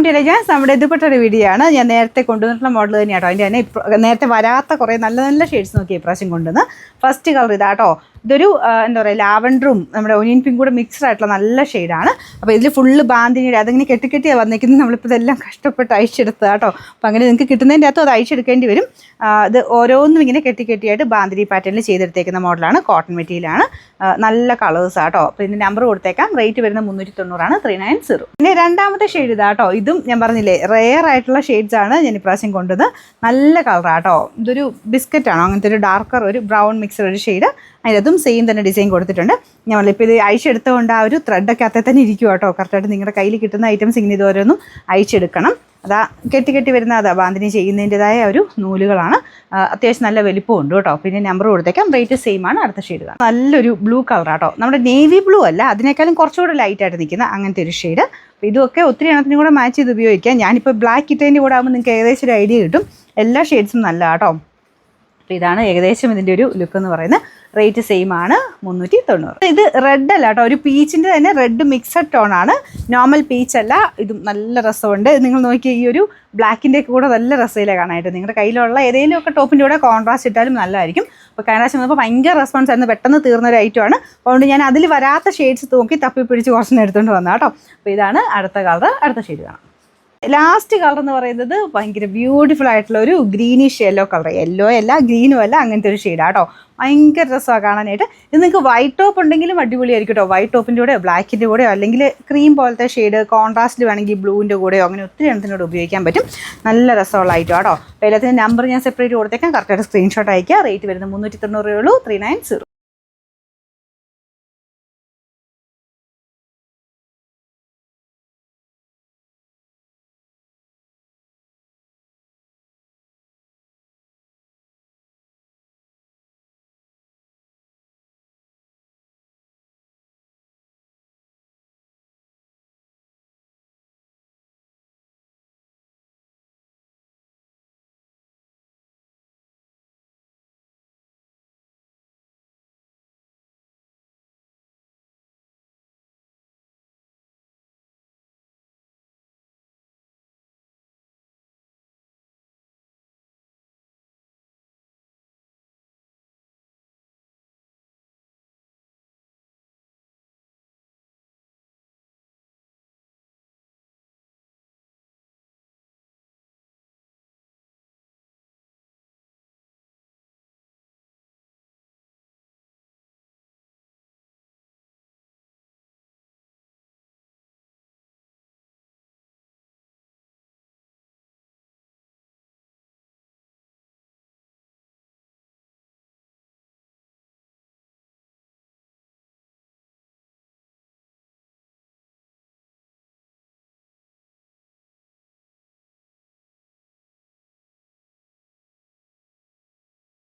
To elegance. നമ്മുടെ ഇതുപെട്ടൊരു video ആണ്. ഞാൻ നേരത്തെ കൊണ്ടുവന്നിട്ടുള്ള മോഡൽ തന്നെയാട്ടോ. അതിൻ്റെ തന്നെ നേരത്തെ വരാത്ത കുറേ നല്ല നല്ല ഷെയ്ഡ്സ് നോക്കി ഇപ്രാവശ്യം കൊണ്ടുവന്ന്. ഫസ്റ്റ് കളർ ഇതാട്ടോ. ഇതൊരു എന്താ പറയുക, ലാവൻഡറും നമ്മുടെ ഒനിയൻ പിങ്കും കൂടെ മിക്സ്ഡ് ആയിട്ടുള്ള നല്ല ഷെയ്ഡാണ്. അപ്പോൾ ഇതിൽ ഫുള്ള് ബാന്തിനിയുടെ അതിങ്ങനെ കെട്ടിക്കെട്ടിയാണ് വന്നിരിക്കുന്നത്. നമ്മളിപ്പോൾ ഇതെല്ലാം കഷ്ടപ്പെട്ട് അയച്ചെടുത്തത് കേട്ടോ. അപ്പോൾ അങ്ങനെ നിങ്ങൾക്ക് കിട്ടുന്നതിൻ്റെ അകത്തും അത് അയച്ചെടുക്കേണ്ടി വരും. ഇത് ഓരോന്നും ഇങ്ങനെ കെട്ടിക്കെട്ടിയായിട്ട് ബാന്തിനി പാറ്റേണിൽ ചെയ്തെടുത്തേക്കുന്ന മോഡലാണ്. കോട്ടൺ മെറ്റീരിയലാണ്. നല്ല കളേഴ്സ് ആട്ടോ. അപ്പോൾ ഇതിൻ്റെ നമ്പർ കൊടുത്തേക്കാം. റേറ്റ് വരുന്നത് 390 390. പിന്നെ രണ്ടാമത്തെ ഷെയ്ഡ് ഇതാട്ടോ. ഇതും ഞാൻ പറഞ്ഞില്ലേ റെയർ ആയിട്ടുള്ള ഷെയ്ഡ്സ് ആണ് ഞാൻ ഇപ്രാവശ്യം കൊണ്ടുവന്ന്. നല്ല കളറാട്ടോ. ഇതൊരു ബിസ്ക്കറ്റാണോ, അങ്ങനത്തെ ഒരു ഡാർക്കർ ഒരു ബ്രൗൺ മിക്സർ ഒരു ഷെയ്ഡ്. അതിനകത്തും സെയിം തന്നെ ഡിസൈൻ കൊടുത്തിട്ടുണ്ട്. ഞങ്ങളിപ്പോൾ ഇത് അയച്ചെടുത്തുകൊണ്ട് ആ ഒരു ത്രെഡൊക്കെ അത്തേ തന്നെ ഇരിക്കും കേട്ടോ. കറക്റ്റായിട്ട് നിങ്ങളുടെ കയ്യിൽ കിട്ടുന്ന ഐറ്റംസ് ഇങ്ങനെ ഇതോരോന്നും അയച്ചെടുക്കണം. അതാ കെട്ടി വരുന്ന അതാ ബാന്തിനി ചെയ്യുന്നതിൻ്റെതായ ഒരു നൂലുകളാണ്. അത്യാവശ്യം നല്ല വലിപ്പമുണ്ട് കേട്ടോ. പിന്നെ നമ്പർ കൊടുത്തേക്കാം. റേറ്റ് സെയിം ആണ്. അടുത്ത ഷെയ്ഡ് കാണാം. നല്ലൊരു ബ്ലൂ കളറാട്ടോ. നമ്മുടെ നേവി ബ്ലൂ അല്ല, അതിനേക്കാളും കുറച്ചുകൂടെ ലൈറ്റായിട്ട് നിൽക്കുന്ന അങ്ങനത്തെ ഒരു ഷെയ്ഡ്. അപ്പോൾ ഇതൊക്കെ ഒത്തിരി എണ്ണത്തിനും കൂടെ മാച്ച് ചെയ്ത് ഉപയോഗിക്കാം. ഞാനിപ്പോൾ ബ്ലാക്ക് ഇട്ടതിൻ്റെ കൂടെ ആകുമ്പോൾ നിങ്ങൾക്ക് ഏകദേശം ഒരു ഐഡിയ കിട്ടും. എല്ലാ ഷെയ്ഡ്സും നല്ല കേട്ടോ. അപ്പോൾ ഇതാണ് ഏകദേശം ഇതിൻ്റെ ഒരു ലുക്ക് എന്ന് പറയുന്നത്. റേറ്റ് സെയിം ആണ് 390. ഇത് റെഡ് അല്ല കേട്ടോ, ഒരു പീച്ചിൻ്റെ തന്നെ റെഡ് മിക്സഡ് ടോണാണ്. നോർമൽ പീച്ച് അല്ല. ഇതും നല്ല രസമുണ്ട്. നിങ്ങൾ നോക്കിയ ഈ ഒരു ബ്ലാക്കിൻ്റെ കൂടെ നല്ല രസമില്ല കാണാനായിട്ട്. നിങ്ങളുടെ കയ്യിലുള്ള ഏതെങ്കിലും ഒക്കെ ടോപ്പിൻ്റെ കൂടെ കോൺട്രാസ്റ്റ് ഇട്ടാലും നല്ലതായിരിക്കും. അപ്പോൾ കഴിഞ്ഞ പ്രാവശ്യം വന്നപ്പോൾ ഭയങ്കര റെസ്പോൺസ് ആയിരുന്നു. പെട്ടെന്ന് തീർന്നൊരു ഐറ്റമാണ്. അതുകൊണ്ട് ഞാൻ അതിൽ വരാത്ത ഷെയ്ഡ്സ് നോക്കി തപ്പി പിടിച്ച് കുറച്ച് എടുത്തുകൊണ്ട് വന്നാൽ കേട്ടോ. അപ്പോൾ ഇതാണ് അടുത്ത കളർ. അടുത്ത ഷെയ്ഡ് കാണാം. ലാസ്റ്റ് കളർ എന്ന് പറയുന്നത് ഭയങ്കര ബ്യൂട്ടിഫുൾ ആയിട്ടുള്ള ഒരു ഗ്രീനിഷ് യെല്ലോ കളർ. യെല്ലോ അല്ല, ഗ്രീനും അല്ല, അങ്ങനത്തെ ഒരു ഷെയ്ഡാണ് കേട്ടോ. ഭയങ്കര രസമാണ് കാണാനായിട്ട്. ഇത് നിങ്ങൾക്ക് വൈറ്റ് ടോപ്പ് ഉണ്ടെങ്കിലും അടിപൊളിയായിരിക്കും കേട്ടോ. വൈറ്റ് ടോപ്പിൻ്റെ കൂടെയോ ബ്ലാക്കിൻ്റെ കൂടെയോ അല്ലെങ്കിൽ ക്രീം പോലത്തെ ഷെയ്ഡ് കോൺട്രാസ്റ്റിൽ വേണമെങ്കിൽ ബ്ലൂവിൻ്റെ കൂടെയോ അങ്ങനെ ഒത്തിരി എണ്ണത്തിനോട് ഉപയോഗിക്കാൻ പറ്റും. നല്ല രസമുള്ള ഐറ്റം കേട്ടോ. അപ്പോൾ എല്ലാത്തിനും നമ്പർ ഞാൻ സെപ്പറേറ്റ് കൊടുത്തേക്കാം. കറക്റ്റായിട്ട് സ്ക്രീൻഷോട്ട് അയക്കുക. റേറ്റ് വരുന്നത് 390 390.